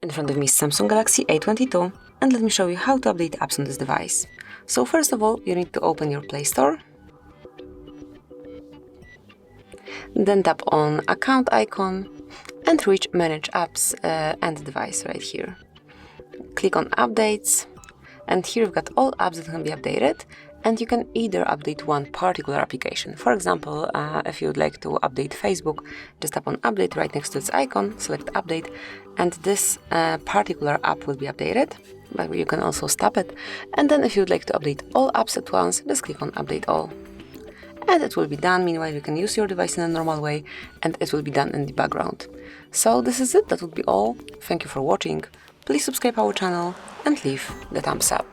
In front of me is Samsung Galaxy A22, and let me show you how to update apps on this device. So first of all, you need to open your Play Store, then tap on Account icon and reach Manage Apps and Device right here. Click on Updates, and here you've got all apps that can be updated, and you can either update one particular application. For example, if you would like to update Facebook, just tap on Update right next to its icon, select Update, and this particular app will be updated, but you can also stop it. And then if you would like to update all apps at once, just click on Update All. And it will be done. Meanwhile, you can use your device in a normal way, and it will be done in the background. So this is it. That would be all. Thank you for watching. Please subscribe our channel and leave the thumbs up.